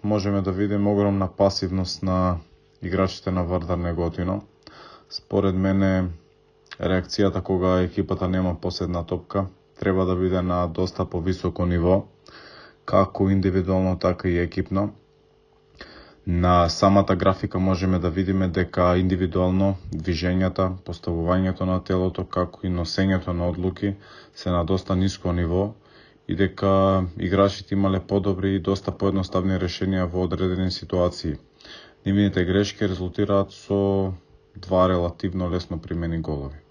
можеме да видиме огромна пасивност на играчите на Вардар Неготино. Според мене, реакцијата кога екипата нема последна топка треба да биде на доста повисоко ниво, како индивидуално, така и екипно. На самата графика можеме да видиме дека индивидуално движењата, поставувањето на телото, како и носењето на одлуки се на доста ниско ниво и дека играчите имале подобри и доста поедноставни решенија во одредени ситуации. Нивните грешки резултираат со 2 релативно лесно примени голови.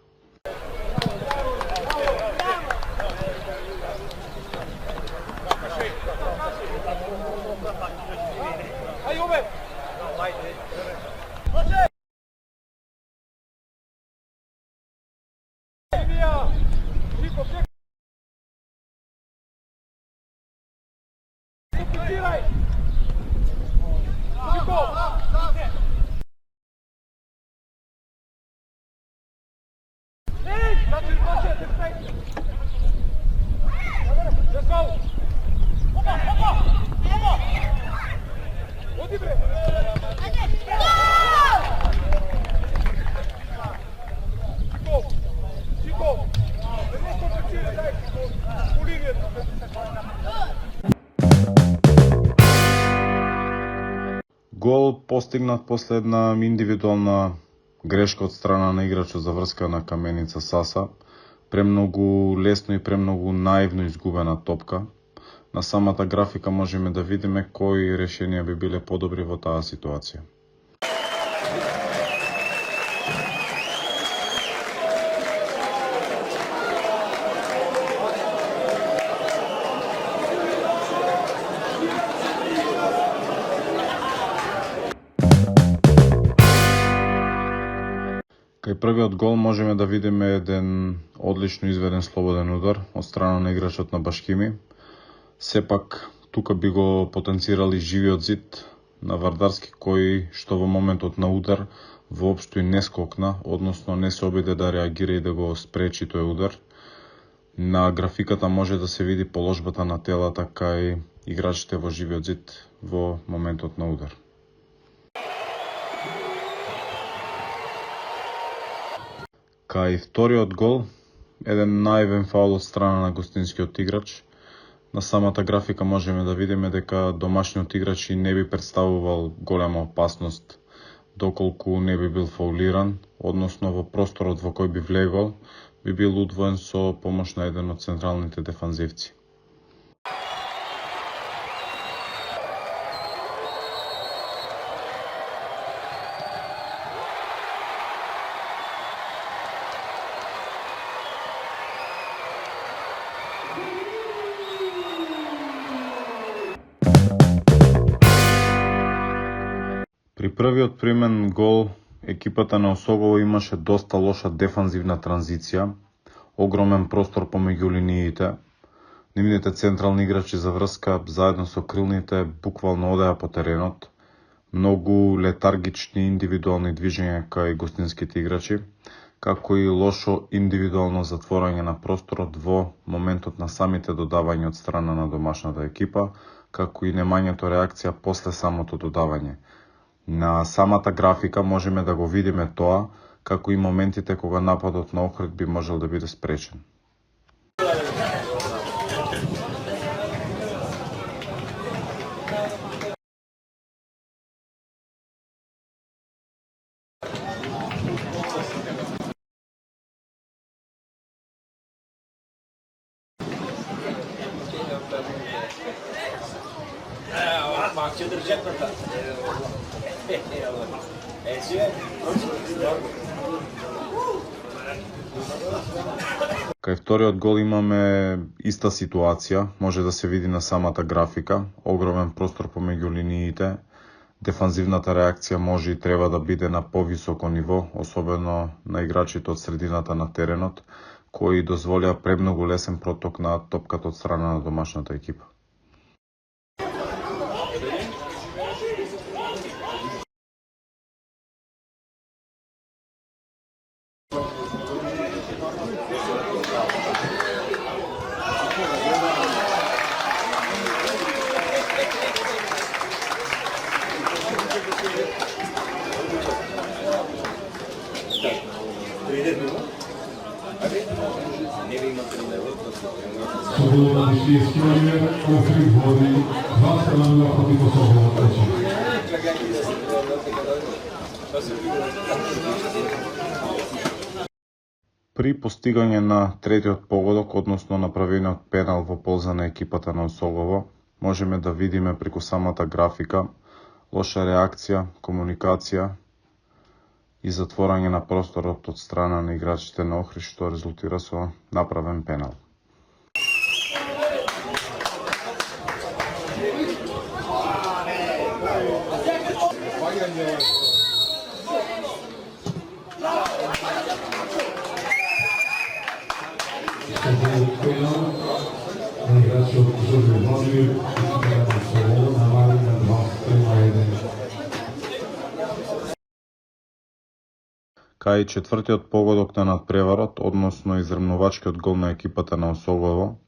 Гол постигнат после една индивидуална грешка од страна на играчот за врска на Каменица Саса. Премногу лесно и премногу наивно изгубена топка. На самата графика можеме да видиме кои решенија би биле подобри во таа ситуација. Кај првиот гол можеме да видиме еден одлично изведен слободен удар од страна на играчот на Башкими. Сепак, тука би го потенцирали живиот зид на Вардарски, кој што во моментот на удар воопшто и не скокна, односно не се обиде да реагира и да го спречи тој удар. На графиката може да се види положбата на телата кај играчите во живиот зид во моментот на удар. Кај вториот гол, еден наивен фаул од страна на гостинскиот играч. На самата графика можеме да видиме дека домашниот играч и не би представувал голема опасност доколку не би бил фаулиран, односно во просторот во кој би влегол, би бил удвоен со помош на еден од централните дефанзивци. При првиот примен гол, екипата на Осогово имаше доста лоша дефанзивна транзиција, огромен простор помеѓу линиите. Нивните централни играчи за врска, заедно со крилните, буквално одеа по теренот. Многу летаргични индивидуални движења кај гостинските играчи, како и лошо индивидуално затворање на просторот во моментот на самите додавања од страна на домашната екипа, како и немањето реакција после самото додавање. На самата графика можеме да го видиме тоа, како и моментите кога нападот на Охрид би можел да биде спречен. Кај вториот гол имаме иста ситуација, може да се види на самата графика, огромен простор помеѓу линиите. Дефанзивната реакција може и треба да биде на повисоко ниво, особено на играчите од средината на теренот, кои дозволија премногу лесен проток на топката од страна на домашната екипа. изискивање, Охрид води 2-0 против Особово тече. При постигање на третиот погодок, односно направениот пенал во полза на екипата на Осогово, можеме да видиме преку самата графика лоша реакција, комуникација и затворање на просторот од страна на играчите на Охрид, што резултира со направен пенал. Кај четвртиот погодок на надпреварот, односно изрмнувачкиот гол на екипата на Осогово,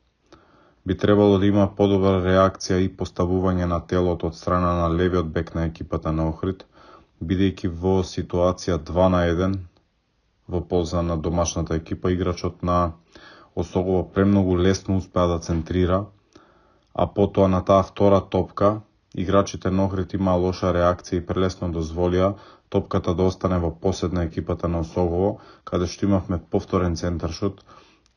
би требало да има подобра реакција и поставување на телото од страна на левиот бек на екипата на Охрид, бидејќи во ситуација 2-1 во полза на домашната екипа, играчот на Осогово премногу лесно успеа да центрира, а потоа на таа втора топка играчите на Охрид имаа лоша реакција и прелесно дозволија топката да остане во посед на екипата на Осогово, каде што имавме повторен центаршут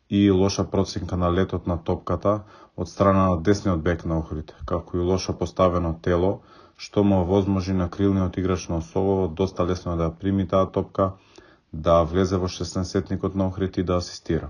и лоша проценка на летот на топката од страна на десниот бек на Охрид, како и лошо поставено тело, што му овозможи на крилниот играч на Осогово доста лесно да прими таа топка, да влезе во 16-тникот на Охрид и да асистира.